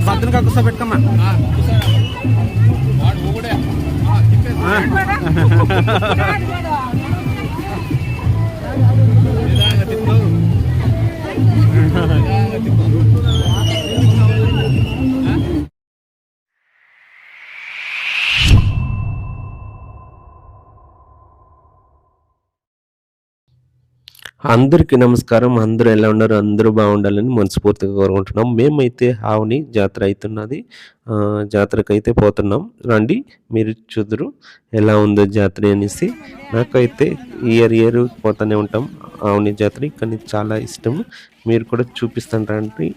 భద్రంగా కూర్చోబెట్టుకోమ్మా. అందరికీ నమస్కారం. అందరూ ఎలా ఉన్నారు? అందరూ బాగుండాలని మనస్ఫూర్తిగా కోరుకుంటున్నాం. మేమైతే ఆవుని జాతర అవుతున్నది, జాతరకైతే పోతున్నాం. రండి మీరు చూద్దరు ఎలా ఉందో జాతర అనేసి. నాకైతే ఇయర్ పోతూనే ఉంటాం ఆవుని జాతర, కానీ చాలా ఇష్టం. మీరు కూడా చూపిస్తాను రండి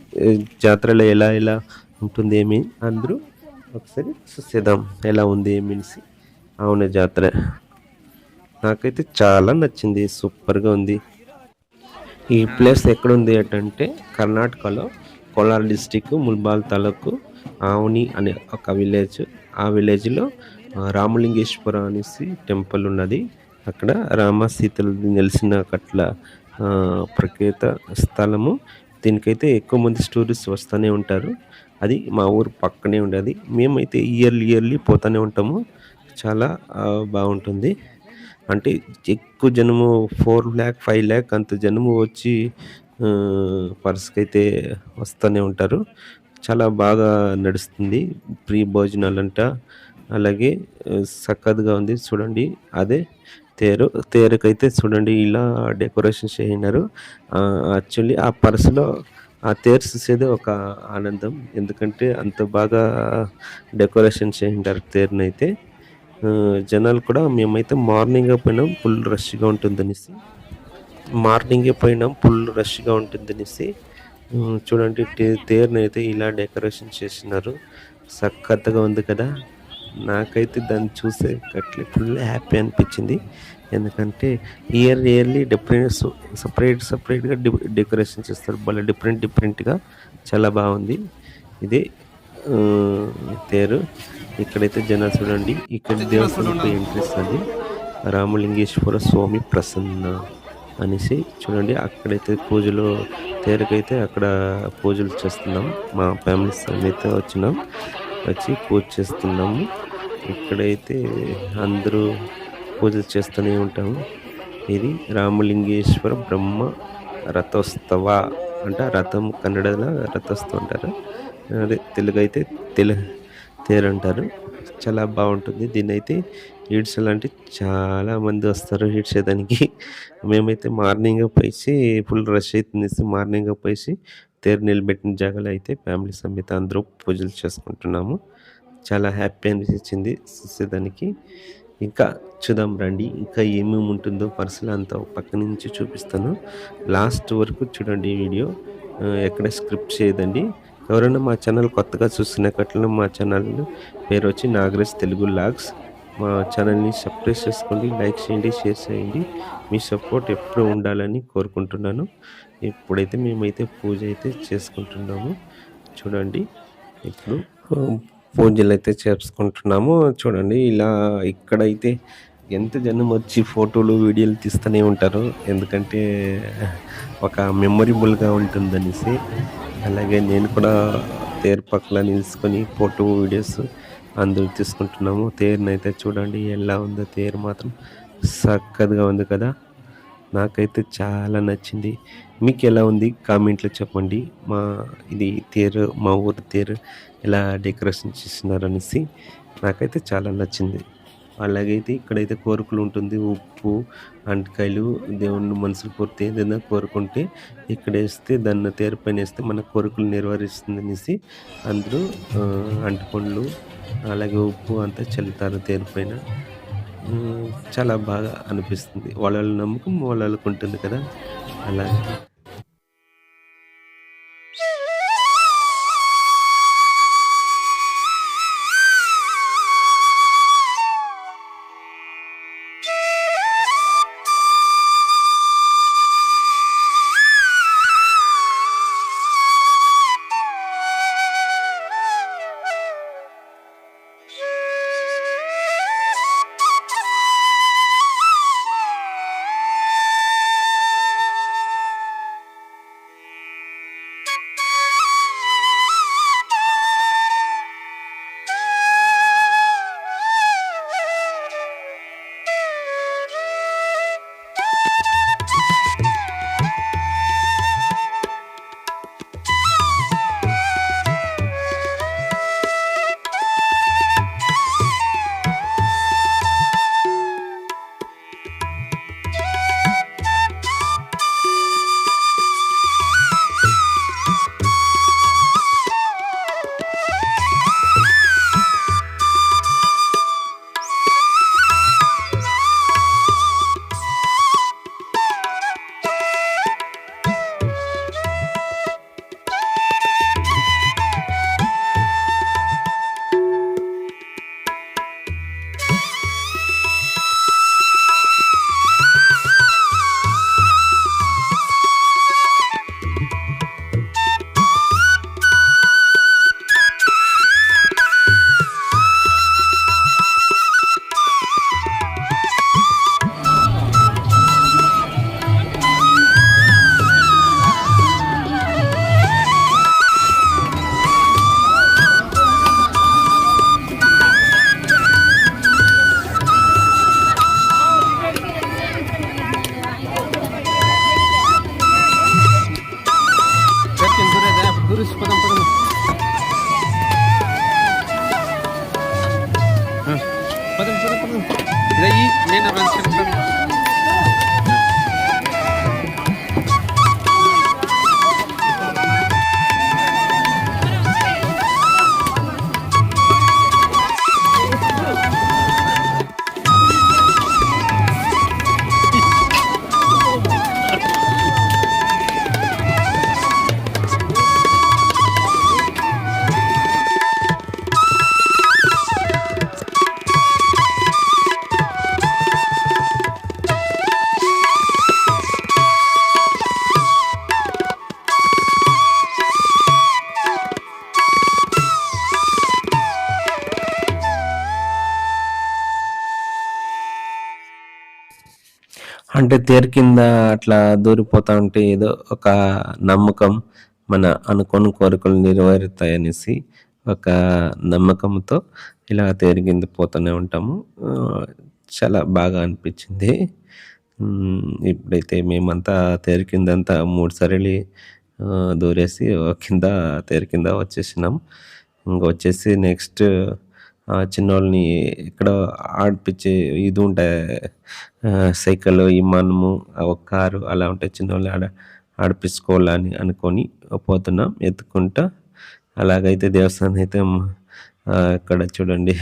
జాతరలో ఎలా ఎలా ఉంటుంది ఏమి. అందరూ ఒకసారి చూసేద్దాం ఎలా ఉంది ఏమి అనేసి. ఆవుని జాతర నాకైతే చాలా నచ్చింది, సూపర్గా ఉంది. ఈ ప్లేస్ ఎక్కడుంది అంటే కర్ణాటకలో కోలార్ డిస్టిక్ ముల్బాల్ తాలూకు ఆవుని అనే ఒక విలేజ్. ఆ విలేజ్లో రామలింగేశ్వర అనేసి టెంపుల్ ఉన్నది. అక్కడ రామ సీతలు నెలిసిన అట్ల ప్రఖ్యాత స్థలము. దీనికైతే ఎక్కువ మంది టూరిస్ట్ వస్తూనే ఉంటారు. అది మా ఊరు పక్కనే ఉండేది. మేమైతే ఇయర్లీ పోతూనే ఉంటాము. చాలా బాగుంటుంది. అంటే ఎక్కువ జనము 4 lakh 5 lakh అంత జనము వచ్చి పర్స్కైతే వస్తూనే ఉంటారు. చాలా బాగా నడుస్తుంది. ప్రీ భోజనాలంట, అలాగే సక్కదుగా ఉంది చూడండి. అదే తేరుకైతే చూడండి ఇలా డెకరేషన్ చేసినారు. యాక్చువల్లీ ఆ పర్సులో ఆ తేరు చూసేదే ఒక ఆనందం, ఎందుకంటే అంత బాగా డెకరేషన్ చేసింటారు తేరునైతే. జనాలు కూడా మేమైతే మార్నింగే పోయినాం, ఫుల్ రష్గా ఉంటుందనేసి. చూడండి తేరుని అయితే ఇలా డెకరేషన్ చేసినారు. సక్కత్తుగా ఉంది కదా. నాకైతే దాన్ని చూసే అట్లే ఫుల్ హ్యాపీ అనిపించింది. ఎందుకంటే ఇయర్లీ సపరేట్గా డెకరేషన్ చేస్తారు. భలే డిఫరెంట్గా చాలా బాగుంది. ఇదే తేరు. ఇక్కడైతే జనాలు చూడండి. ఇక్కడ దేవస్థానంకి ఎంట్రెన్స్ అది రామలింగేశ్వర స్వామి ప్రసన్న అనేసి. చూడండి అక్కడైతే పూజలు, తేరుకైతే అక్కడ పూజలు చేస్తున్నాం. మా ఫ్యామిలీ సమేత వచ్చి పూజ చేస్తున్నాము. ఇక్కడైతే అందరూ పూజలు చేస్తూనే ఉంటాము. ఇది రామలింగేశ్వర బ్రహ్మ రథోత్సవ అంట. రథం కన్నడలో రథోత్సవం అంటారు, అదే తెలుగు అయితే తేరు అంటారు. చాలా బాగుంటుంది. దీన్ని అయితే ఈడ్చాలంటే చాలా మంది వస్తారు ఈడ్చేదానికి. మేమైతే మార్నింగ్ పోయి ఫుల్ రష్ అవుతుంది, మార్నింగ్ పోయి తేరు నిలబెట్టిన జాగాలో అయితే ఫ్యామిలీ సమేత అందరూ పూజలు చేసుకుంటున్నాము. చాలా హ్యాపీ అనిపించింది చూసేదానికి. ఇంకా చూద్దాం రండి, ఇంకా ఏమేమి ఉంటుందో పర్సులు అంతా పక్క నుంచి చూపిస్తాను. లాస్ట్ వరకు చూడండి ఈ వీడియో, ఎక్కడ స్క్రిప్ట్ చేయదండి. ఎవరైనా మా ఛానల్ కొత్తగా చూస్తున్నట్లయితే మా ఛానల్ పేరు వచ్చి నాగరాజ్ తెలుగు లాగ్స్. మా ఛానల్ని సబ్స్క్రైబ్ చేసుకోండి, లైక్ చేయండి, షేర్ చేయండి. మీ సపోర్ట్ ఎప్పుడూ ఉండాలని కోరుకుంటున్నాను. ఇప్పుడైతే మేమైతే పూజ అయితే చేసుకుంటున్నాము. చూడండి ఇప్పుడు పూజలు అయితే చేసుకుంటున్నాము. చూడండి ఇలా ఇక్కడైతే ఎంత జనం వచ్చి ఫోటోలు వీడియోలు తీస్తూనే ఉంటారు, ఎందుకంటే ఒక మెమొరబుల్గా ఉంటుందనేసి. అలాగే నేను కూడా తేరు పక్కన నిలుచుకొని ఫోటో వీడియోస్ అందరూ తీసుకుంటున్నాము. తేరునైతే చూడండి ఎలా ఉందో. తేరు మాత్రం చక్కగా ఉంది కదా. నాకైతే చాలా నచ్చింది. మీకు ఎలా ఉంది కామెంట్లో చెప్పండి. ఇది తేరు, మా ఊరు తేరు ఎలా డెకరేషన్ చేస్తున్నారు అనేసి. నాకైతే చాలా నచ్చింది. అలాగైతే ఇక్కడైతే కోరికలు ఉంటుంది. ఉప్పు, అంటకాయలు, దేవుని మనసులు కోరితే ఏదైనా కోరుకుంటే ఇక్కడ వేస్తే, దాన్ని తేరు పైన వేస్తే మన కోరికలు నెరవేరుస్తుంది అనేసి అందరూ అంటుపండ్లు అలాగే ఉప్పు అంతా చల్లుతారు తేరు పైన. చాలా బాగా అనిపిస్తుంది. వాళ్ళ నమ్మకం వాళ్ళకు ఉంటుంది కదా. అలాగే అంటే తేరు కింద అట్లా దూరిపోతా ఉంటే ఏదో ఒక నమ్మకం, మన అనుకోని కోరికలు నెరవేరుతాయనేసి ఒక నమ్మకంతో ఇలా తేరు కింద పోతూనే ఉంటాము. చాలా బాగా అనిపించింది. ఇప్పుడైతే మేమంతా తేరు కిందంతా 3 సార్లు దూరేసి కింద తేరు కింద వచ్చేసినాం. వచ్చేసి నెక్స్ట్ చిన్నోళ్ళని ఇక్కడ ఆడిపించే ఇది ఉంటాయి, సైకిల్, విమానము, ఒక కారు అలా ఉంటాయి, చిన్నోళ్ళు ఆడిపించుకోవాలని అనుకొని పోతున్నాం ఎత్తుకుంటా. అలాగైతే దేవస్థానం అయితే ఇక్కడ చూడండి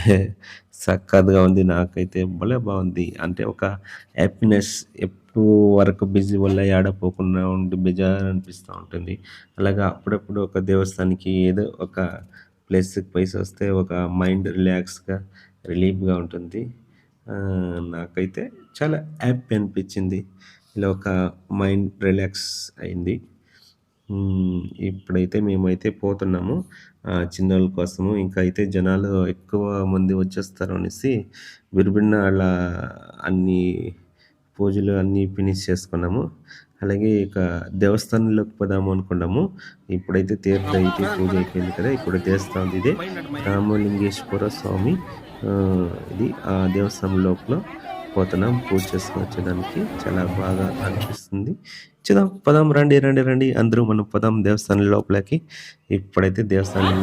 సక్కగా ఉంది. నాకైతే భలే బాగుంది. అంటే ఒక హ్యాపీనెస్, ఎప్పుడు వరకు బిజీ వల్ల ఏడపోకుండా ఉండి బెజార్ అనిపిస్తూ ఉంటుంది. అలాగా అప్పుడప్పుడు ఒక దేవస్థానానికి ఏదో ఒక ప్లేస్కి పోయి వస్తే ఒక మైండ్ రిలాక్స్గా, రిలీఫ్గా ఉంటుంది. నాకైతే చాలా హ్యాపీ అనిపించింది. ఇలా ఒక మైండ్ రిలాక్స్ అయింది. ఇప్పుడైతే మేమైతే పోతున్నాము చిన్నోళ్ళ కోసము. ఇంకా అయితే జనాలు ఎక్కువ మంది వచ్చేస్తారు అనేసి విరిభిన్న అలా అన్ని పూజలు అన్నీ ఫినిష్ చేసుకున్నాము. అలాగే ఇక దేవస్థానంలోకి పోదాము అనుకున్నాము. ఇప్పుడైతే తీర్థ అయితే పూజ అయిపోయింది కదా, ఇప్పుడు దేవస్థానం ఇదే రామలింగేశ్వర స్వామి. ఇది ఆ దేవస్థానం లోపల పోతున్నాం పూజ చేసుకొని వచ్చేదానికి. చాలా బాగా అనిపిస్తుంది. చూద్దాం, పదాం, రండి రండి రండి అందరూ మనం పదాం దేవస్థానం లోపలికి. ఇప్పుడైతే దేవస్థానం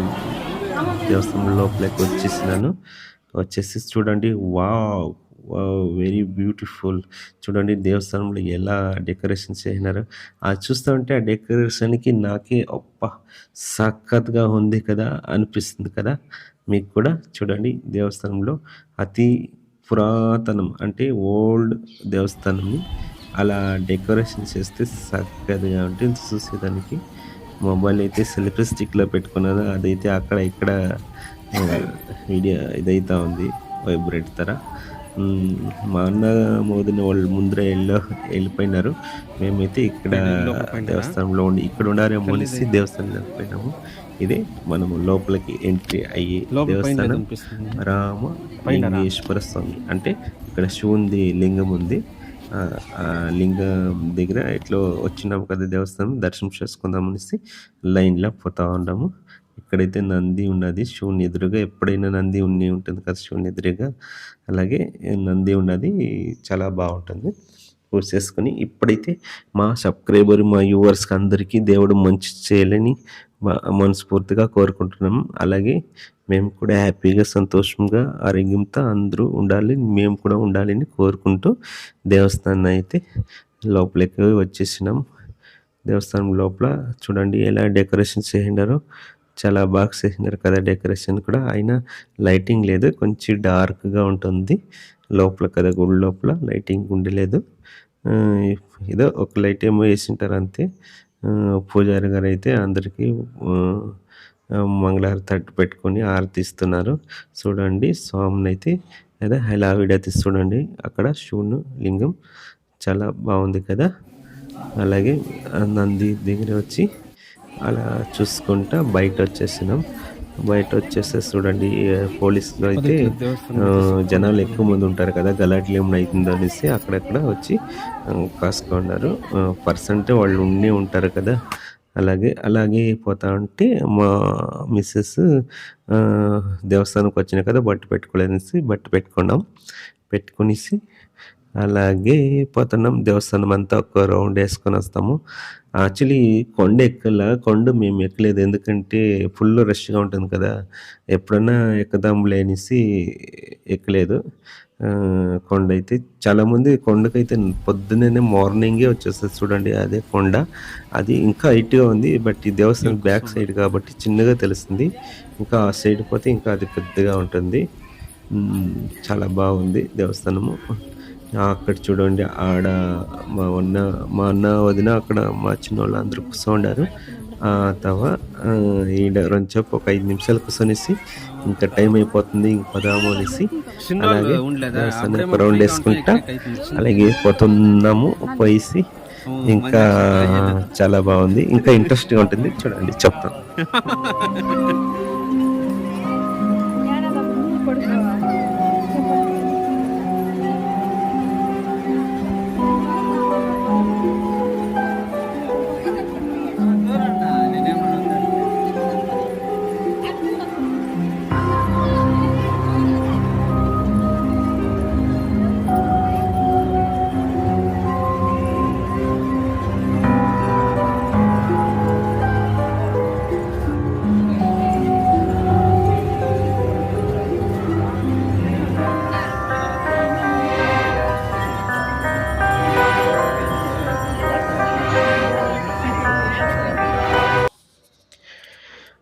లోపలికి వచ్చేసినాను. వచ్చేసి చూడండి, వావ్ వావ్, వెరీ బ్యూటిఫుల్. చూడండి దేవస్థానంలో ఎలా డెకరేషన్ చేసినారు. అది చూస్తూ ఉంటే ఆ డెకరేషన్కి నాకే సఖత్గా ఉంది కదా అనిపిస్తుంది కదా మీకు కూడా. చూడండి దేవస్థానంలో అతి పురాతనం అంటే ఓల్డ్ దేవస్థానంని అలా డెకరేషన్ చేస్తే చక్కగా ఉంటుంది చూసేదానికి. మొబైల్ అయితే సెల్ఫీ స్టిక్లో పెట్టుకున్నది, అదైతే అక్కడ ఇక్కడ వీడియో ఇదైతా ఉంది, వైబ్రేట్ తర. మా అన్న మోదిన వాళ్ళు ముందర వెళ్ళిపోయినారు. మేమైతే ఇక్కడ దేవస్థానంలో ఉండి ఇక్కడ ఉండారేమో అనేసి దేవస్థానంలోకి పోయినాము. ఇదే మనము లోపలికి ఎంట్రీ అయ్యి దేవస్థానం రామలింగేశ్వర స్వామి. అంటే ఇక్కడ శివుంది లింగం ఉంది. ఆ లింగం దగ్గర ఇట్లా వచ్చినాము కదా దేవస్థానం దర్శనం చేసుకుందాం అనేసి లైన్లో పోతా ఉన్నాము. ఇక్కడైతే నంది ఉన్నది శివుని ఎదురుగా. ఎప్పుడైనా నంది ఉంటుంది కదా శివుని ఎదురుగా, అలాగే నంది ఉన్నది. చాలా బాగుంటుంది పూజ చేసుకొని. ఇప్పుడైతే మా సబ్స్క్రైబర్, మా వ్యూవర్స్కి అందరికీ దేవుడు మంచి చేయాలని మనస్ఫూర్తిగా కోరుకుంటున్నాము. అలాగే మేము కూడా హ్యాపీగా, సంతోషంగా, ఆరోగ్యంతో అందరూ ఉండాలి, మేము కూడా ఉండాలని కోరుకుంటూ దేవస్థానం అయితే లోపలికి వచ్చేసినాం. దేవస్థానం లోపల చూడండి ఎలా డెకరేషన్ చేసినారో, చాలా బాగా చేసినారు కదా డెకరేషన్ కూడా. అయినా లైటింగ్ లేదు, కొంచెం డార్క్గా ఉంటుంది లోపల కదా, గుడి లోపల లైటింగ్ ఉండలేదు. ఏదో ఒక లైట్ ఏమో వేసింటారు అంతే. పూజారి గారు అయితే అందరికీ మంగళహారతి తట్టు పెట్టుకొని ఆరతిస్తున్నారు. చూడండి స్వామిని అయితే లేదా హడావిడి చూడండి అక్కడ శివుని లింగం చాలా బాగుంది కదా. అలాగే నంది దగ్గర వచ్చి అలా చూసుకుంటా బయట వచ్చేసినాం. బయట వచ్చేస్తే చూడండి పోలీసులు అయితే జనాలు ఎక్కువ మంది ఉంటారు కదా, గలాట్లు ఏమైనా అవుతుందో అనేసి అక్కడక్కడ వచ్చి కాసుకున్నారు. పర్సెంట్ వాళ్ళు ఉండే ఉంటారు కదా. అలాగే పోతా ఉంటే మా మిస్సెస్ దేవస్థానంకి వచ్చిన కదా బట్టు పెట్టుకోలేదనేసి బట్టు పెట్టుకునేసి అలాగే పోతున్నాం. దేవస్థానం అంతా ఒక రౌండ్ వేసుకొని వస్తాము. యాక్చువల్లీ కొండ మేము ఎక్కలేదు, ఎందుకంటే ఫుల్ రష్గా ఉంటుంది కదా. ఎప్పుడన్నా ఎక్కుదాంలే అనేసి ఎక్కలేదు. కొండ అయితే చాలామంది కొండకైతే పొద్దున్నే మార్నింగే వచ్చేస్తుంది. చూడండి అదే కొండ, అది ఇంకా హైట్గా ఉంది. బట్ ఈ దేవస్థానం బ్యాక్ సైడ్ కాబట్టి చిన్నగా తెలుస్తుంది. ఇంకా ఆ సైడ్ పోతే ఇంకా అది పెద్దగా ఉంటుంది. చాలా బాగుంది దేవస్థానము. అక్కడ చూడండి ఆడ మా అన్న వదిన అక్కడ మా చిన్న వాళ్ళు అందరూ కూర్చోండారు. ఈడ రెంచేపు ఒక 5 నిమిషాలు కూర్చొనేసి ఇంకా టైం అయిపోతుంది ఇంక పదాము అనేసి అలాగే ఒక రౌండ్ వేసుకుంటా అలాగే పోతున్నాము. పోయేసి ఇంకా చాలా బాగుంది, ఇంకా ఇంట్రెస్ట్గా ఉంటుంది. చూడండి చెప్తాను.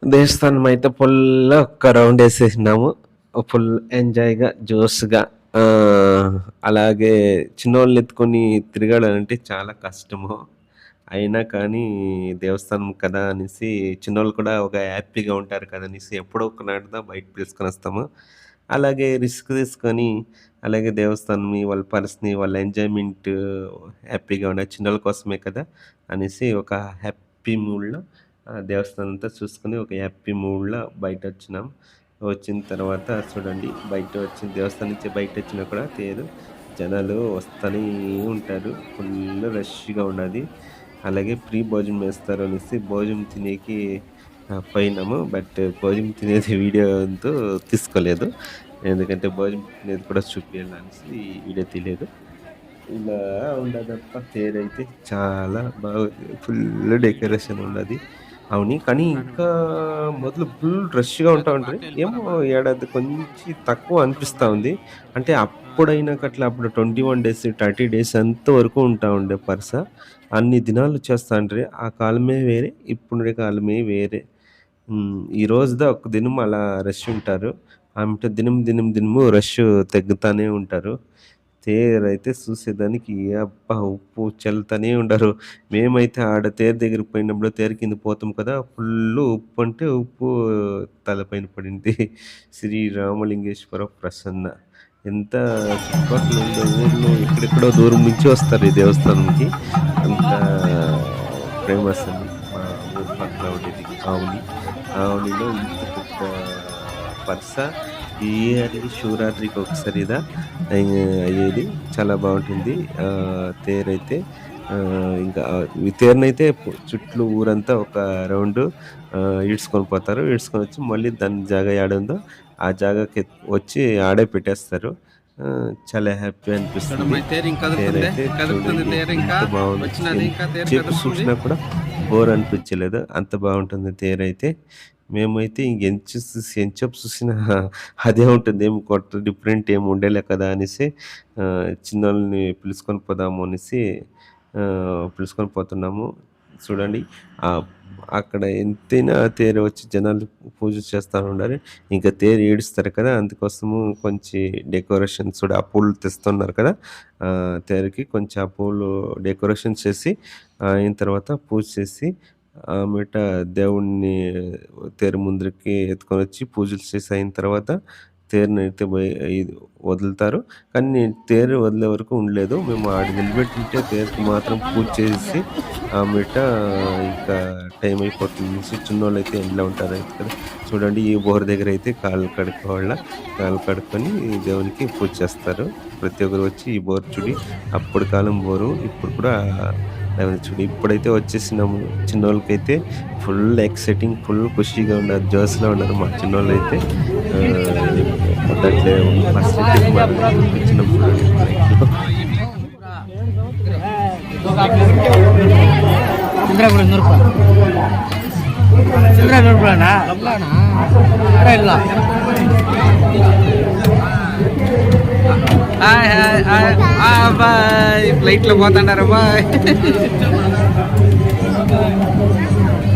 దేవస్థానం అయితే ఫుల్ ఒక్క రౌండ్ వేసేసినాము. ఫుల్ ఎంజాయ్గా జోష్గా. అలాగే చిన్నోళ్ళని ఎత్తుకొని తిరగాలంటే చాలా కష్టము. అయినా కానీ దేవస్థానం కదా అనేసి చిన్నోళ్ళు కూడా ఒక హ్యాపీగా ఉంటారు కదా అనేసి ఎప్పుడో ఒకనాడుదా బయట పిలుచుకొని వస్తాము. అలాగే రిస్క్ తీసుకొని అలాగే దేవస్థానంని వాళ్ళ పర్స్ని వాళ్ళ ఎంజాయ్మెంట్ హ్యాపీగా ఉండే చిన్నోళ్ళ కోసమే కదా అనేసి ఒక హ్యాపీ మూడ్లో దేవస్థానం అంతా చూసుకొని ఒక హ్యాపీ మూడ్లో బయట వచ్చినాం. వచ్చిన తర్వాత చూడండి బయట వచ్చిన దేవస్థానం నుంచి బయట వచ్చినా కూడా తేరు జనాలు వస్తూనే ఉంటారు. ఫుల్ రష్గా ఉన్నది. అలాగే ప్రీ భోజనం వేస్తారు అనేసి భోజనం తినేకి పోయినాము. బట్ భోజనం తినేది వీడియో అంతా తీసుకోలేదు. ఎందుకంటే భోజనం తినేది కూడా చూపించాలనేసి వీడియో తీయలేదు. ఇలా ఉండదప్ప తేరైతే చాలా బాగుంది. ఫుల్ డెకరేషన్ ఉన్నది. అవును. కానీ ఇంకా మొదలు ఫుల్ రష్‌గా ఉంటా ఉంటది. ఏమో ఏడాది కొంచెం తక్కువ అనిపిస్తా ఉంది. అంటే అప్పుడైనాకట్లా అప్పుడు 21 డేస్, 30 డేస్ అంత వరకు ఉంటా ఉండే పరస. అన్ని దినాలు చేస్తాండ్రి. ఆ కాలమే వేరే, ఇప్పుడుండే కాలమే వేరే. ఈ రోజుదా ఒక దినం అలా రష్ ఉంటారు. ఆమెట దినము రష్ తగ్గుతానే ఉంటారు. తేరైతే చూసేదానికి అబ్బా! ఉప్పు చల్లుతానే ఉండరు. మేమైతే ఆడ తేరు దగ్గరికి పోయినప్పుడు తేరు కింద పోతాం కదా! ఫుల్లు ఉప్పు అంటే ఉప్పు తలపైన పడింది. శ్రీ రామలింగేశ్వర ప్రసన్న. ఎంత చుట్టుపక్కల ఉండే ఊర్లు ఎక్కడెక్కడో దూరం నుంచి వస్తారు ఈ దేవస్థానంకి. అంత ఫేమస్ అండి. మా ఊరు పక్కన ఉండేది ఆవుని. ఆవునిలో ఇంత పెద్ద పరస ఈ ఇయర్‌కి శివరాత్రికి ఒకసారి అయ్యేది. చాలా బావుంటుంది. తేరైతే ఇంకా ఈ తేరునైతే చుట్టూ ఊరంతా ఒక రౌండు ఈడ్చుకొని పోతారు. ఈడ్చుకొని వచ్చి మళ్ళీ దాని జాగా యాడుందో ఆ జాగాకి వచ్చి ఆడే పెట్టేస్తారు. చాలా హ్యాపీ అనిపిస్తుంది. తేరైతే చూడండి ఎంత బావుంది. ఎంతసేపు చూసినా కూడా బోర్ అనిపించలేదు. అంత బావుంటుంది తేరైతే. మేమైతే ఎంతసేపు చూసినా అదే ఉంటుంది. ఏం కొత్త డిఫరెంట్ ఏమి ఉండేలే కదా అనేసి చిన్నోళ్ళని పిలుచుకొని పోదాము అనేసి పిలుచుకొని పోతున్నాము. చూడండి అక్కడ ఎంతైనా తేరు వచ్చి జనాలు పూజ చేస్తా ఉండాలి. ఇంకా తేరు ఈడుస్తారు కదా! అందుకోసము కొంచెం డెకరేషన్స్ కూడా ఆ పూలు తెస్తున్నారు కదా! తేరుకి కొంచెం ఆ పూలు డెకరేషన్ చేసి అయిన తర్వాత పూజ చేసి మీట దేవుడిని తేరు ముందరికి ఎత్తుకొనొచ్చి పూజలు చేసి అయిన తర్వాత తేరునైతే వదులుతారు. కానీ నేను తేరు వదిలే వరకు ఉండలేదు. మేము ఆడ నిలబెట్టుంటే తేరుకి మాత్రం పూజ చేసి మీట ఇంకా టైం అయిపోతుంది అనేసి చిన్నోళ్ళైతే ఎండలో ఉంటారు కదా! చూడండి ఈ బోర్ దగ్గర అయితే కాళ్ళు కడుక్కోవాల. కాళ్ళు కడుక్కొని దేవునికి పూజ చేస్తారు. ప్రతి ఒక్కరు వచ్చి ఈ బోర్ చూడి అప్పుడు కాలం బోరు ఇప్పుడు కూడా చూడు ఇప్పుడైతే వచ్చేసినాము. చిన్నోళ్ళకైతే ఫుల్ ఎక్సైటింగ్ ఫుల్ ఖుషీగా ఉన్నారు. జోష్‌లో ఉన్నారు మా చిన్నోళ్ళైతే. దాంట్లో ఫస్ట్ వచ్చినాం చూడండి ఫ్లైట్‌లో. బాయ్ ఫ్లైట్లో పోతాడారా బాయ్.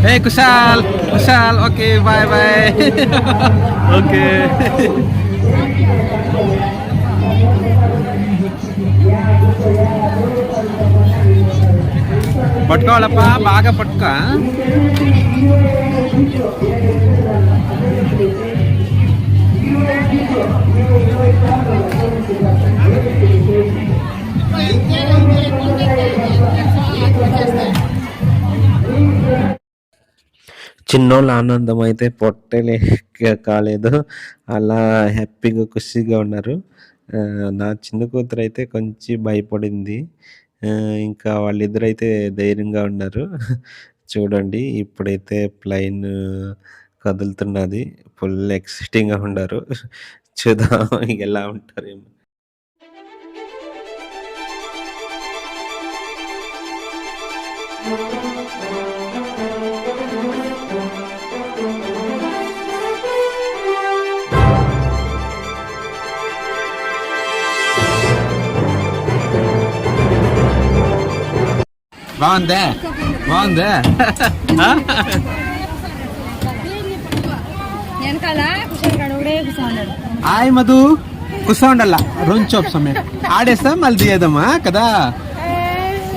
ఏ Kushal Kushal okay bye bye okay. పట్టుకోవాలప్పా బాగా పట్టుకో. చిన్నోళ్ళ ఆనందం అయితే పొట్టలే కాలేదు. అలా హ్యాపీగా ఖుషిగా ఉన్నారు. నా చిన్న కూతురు అయితే కొంచెం భయపడింది. ఇంకా వాళ్ళిద్దరైతే ధైర్యంగా ఉన్నారు. చూడండి ఇప్పుడైతే ప్లైన్ కదులుతున్నది. ఫుల్ ఎక్సైటింగ్‌గా ఉన్నారు. చూద్దాం ఎలా ఉంటారేమో. బాగుందా బాగుందా వెనకాల కుషాల్ గాడు ఒకడే కూర్చోన్నాడు. ఆయ్ మధు కూర్చోండల్లా రొంచోపు సమయం ఆడేస్తాం మళ్ళీ తీయదమ్మా కదా.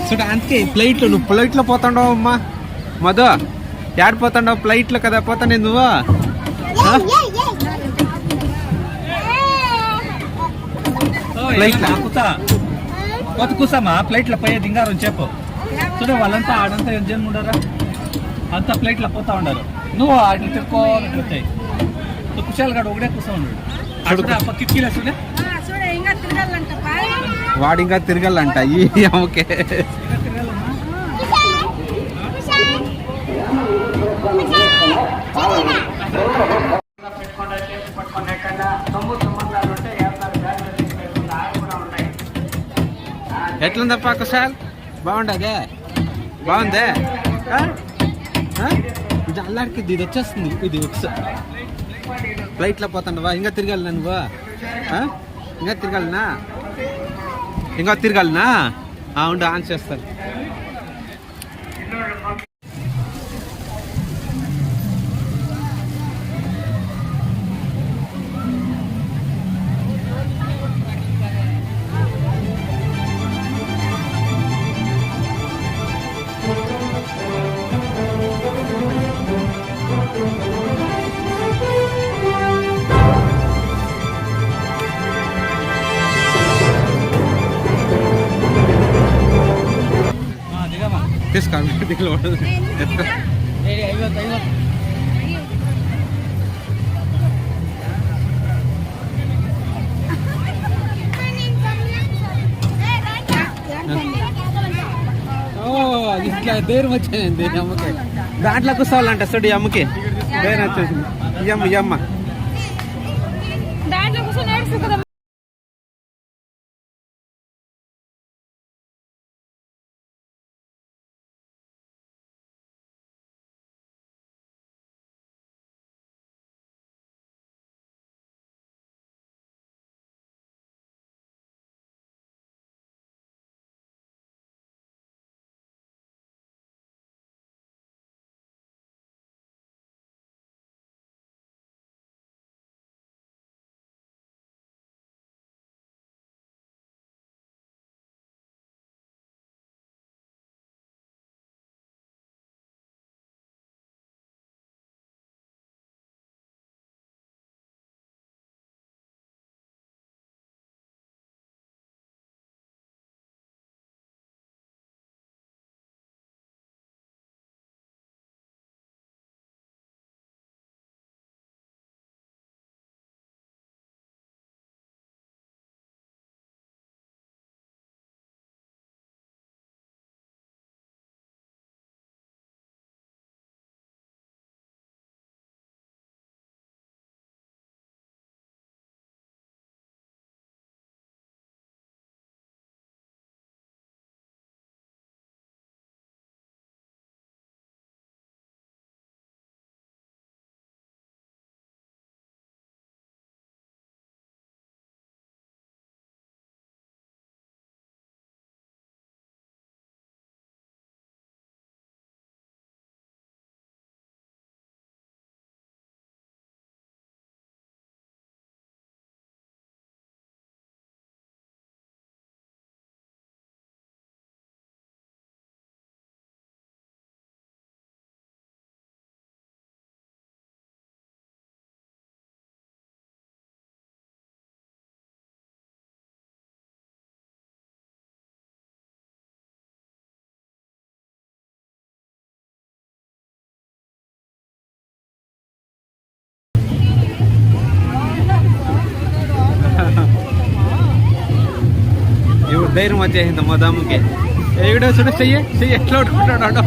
చూడ అందుకే ఫ్లైట్లో నువ్వు ఫ్లైట్లో పోతాండవు అమ్మా. మధు ఏడిపోతాండవు? ఫ్లైట్లో కదా పోతానే నువ్వు. ఫ్లైట్లో కొత్త కూసామా ఫ్లైట్లో పోయేది ఇంకా రెండు చెప్పు. చూడ వాళ్ళంతా ఆడంతా జన్మ ఉండరా, అంతా ఫ్లైట్లో పోతా ఉండరు. నువ్వు ఆడిని తిరుక్కోవాలి వచ్చాయి. కుశాల్ గాడు ఒకటే కూర్చో ఉన్నాడు. కిటికీలో చూడే చూడే ఇంకా తిరగాలంట. వాడు ఇంకా తిరగాలంట ఈ అమ్మకే. ఎట్లుందప్ప కుశాల్? బాగుండదే? బాగుందే? ఇది అల్లాడికి ఇది వచ్చేస్తుంది. ఇది ఫ్లైట్లో పోతాండవా? ఇంకా తిరగాలి నువ్వు? ఇంకా తిరగాలనా? ఇంకా తిరగాలనా? ఉండు ఆన్ చేస్తాను. తీసుకోండి దిగులు ఎత్తుకో. ఇట్లా ధైర్యం వచ్చానండి అమ్మకి. దాంట్లో కూర్చోవాలంట చూడు ఈ అమ్మకి ధైర్యం వచ్చేసింది. ఈ అమ్మ దాంట్లో కూర్చొని ఏడుస్తూ కదా. ఇప్పుడు ధైర్యం వచ్చేసింది మా దమ్ముకి. ఏడో చూడు చెయ్యి ఎట్లా కొట్టుకుంటాడు.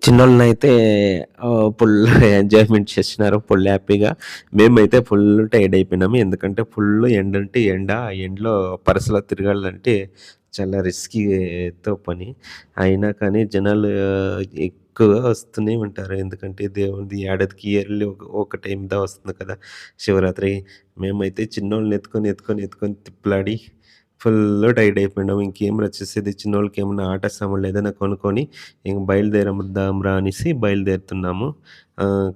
చిన్నోళ్ళని అయితే ఫుల్ ఎంజాయ్మెంట్ చేసినారు, ఫుల్ హ్యాపీగా. మేమైతే ఫుల్ టైర్డ్ అయిపోయినాము. ఎందుకంటే ఫుల్ ఎండ అంటే ఎండ, ఆ ఎండలో పరసలో తిరగాలంటే చాలా రిస్కీతో పని. అయినా కానీ జనాలు ఎక్కువగా వస్తూనే ఉంటారు. ఎందుకంటే దేవుడిది ఏడాదికి ఇయర్లీ ఒక టైందా వస్తుంది కదా శివరాత్రి. మేమైతే చిన్నోళ్ళని ఎత్తుకొని తిప్పలాడి ఫుల్ టైర్డ్ అయిపోయినాము. ఇంకేం చేసేది, చిన్నోళ్ళకి ఏమన్నా ఆట సామాన్లు ఏదైనా కొనుక్కొని ఇంక బయలుదేరదాంరా అనేసి బయలుదేరుతున్నాము.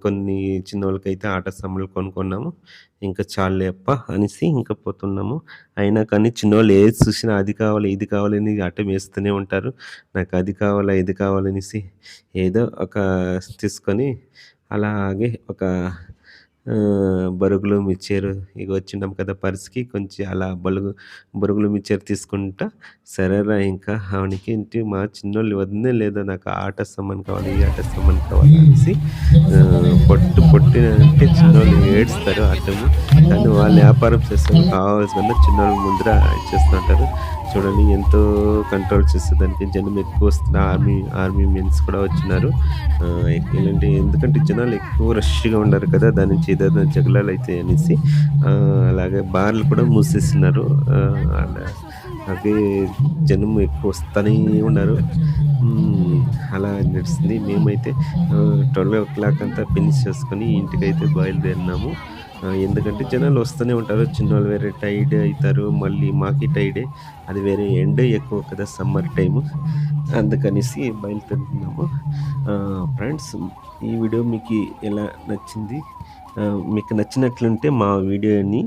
కొన్ని చిన్నోళ్ళకైతే ఆట సామాన్లు కొనుక్కున్నాము. ఇంకా చాలులే అప్ప అనేసి ఇంకా పోతున్నాము. అయినా కానీ చిన్నోళ్ళు ఏది చూసినా అది కావాలి, ఇది కావాలని ఆటం వేస్తూనే ఉంటారు. నాకు అది కావాలా, ఇది కావాలనేసి ఏదో ఒక తీసుకొని అలాగే ఒక బరుగులు మిక్చరు ఇక వచ్చినాం కదా పర్స్కి కొంచెం అలా బరుగులు మిక్చర్ తీసుకుంటా సరేరా ఇంకా ఆవిడకి ఇంటి మా చిన్నోళ్ళు వదిలే లేదా నాకు ఆట సామాన్ కావాలి, ఈ ఆట సామాన్ కావాలి అనేసి పొట్టినంటే చిన్నోళ్ళు ఏడుస్తారు అట్టము. కానీ వాళ్ళు వ్యాపారం చేస్తారు, కావాల్సిన చిన్నోళ్ళు ముందర ఇచ్చేస్తుంటారు. చూడండి ఎంతో కంట్రోల్ చేసేదానికి జనం ఎక్కువ వస్తున్నారు. ఆర్మీ మెన్స్ కూడా వచ్చినారు. ఇలాంటి ఎందుకంటే జనాలు ఎక్కువ రష్గా ఉన్నారు కదా, దాని నుంచి ఏదైనా జగలాలు అవుతాయి అనేసి అలాగే బార్లు కూడా మూసేస్తున్నారు. అలాగే జనం ఎక్కువ వస్తూనే ఉన్నారు. అలా నడుస్తుంది. మేమైతే 12 o'clock అంతా ఫినిష్ చేసుకొని ఇంటికైతే బయలుదేరినాము. ఎందుకంటే జనాలు వస్తూనే ఉంటారు. చిన్నవాళ్ళు వేరే టైడ్ అవుతారు, మళ్ళీ మాకి టైడే, అది వేరే ఎండ ఎక్కువ కదా సమ్మర్ టైము, అందుకనేసి బయలుదేరుతున్నాము. ఫ్రెండ్స్, ఈ వీడియో మీకు ఎలా నచ్చింది? మీకు నచ్చినట్లుంటే మా వీడియోని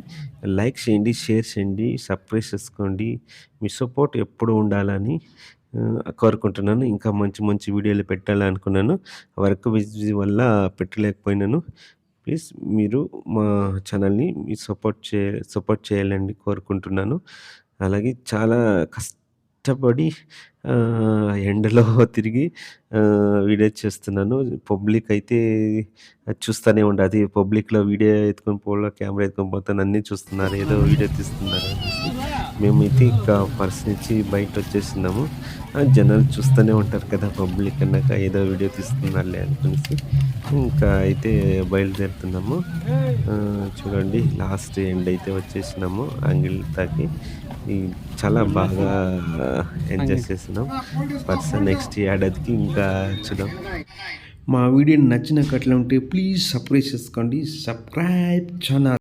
లైక్ చేయండి, షేర్ చేయండి, సబ్స్క్రైబ్ చేసుకోండి. మీ సపోర్ట్ ఎప్పుడు ఉండాలని కోరుకుంటున్నాను. ఇంకా మంచి మంచి వీడియోలు పెట్టాలనుకున్నాను, వర్క్ బిజీ వల్ల పెట్టలేకపోయినాను. ప్లీజ్ మీరు మా ఛానల్ని మీ సపోర్ట్ చేయాలని కోరుకుంటున్నాను. అలాగే చాలా కష్టపడి ఎండలో తిరిగి వీడియో చేస్తున్నాను. పబ్లిక్ అయితే చూస్తూనే ఉండదు. పబ్లిక్లో వీడియో ఎత్తుకొని కెమెరా ఎత్తుకొని పోతాను, అన్నీ చూస్తున్నారు, ఏదో వీడియో తీస్తున్నారు అనేసి మేమైతే ఇంకా పర్స్ నుంచి బయట వచ్చేస్తున్నాము. జనాలు చూస్తూనే ఉంటారు కదా, పబ్లిక్ అన్నాక ఏదో వీడియో తీస్తున్నారులే అనుకునేసి ఇంకా అయితే బయలుదేరుతున్నాము. చూడండి లాస్ట్ ఎండ్ అయితే వచ్చేసినాము అంగిల్ తాకి. చాలా బాగా ఎంజాయ్ చేస్తున్నాం. నెక్స్ట్ ఏడాదికి ఇంకా చూద్దాం. మా వీడియో నచ్చినట్లుంటే ప్లీజ్ సబ్స్క్రైబ్ చేసుకోండి. Subscribe channel.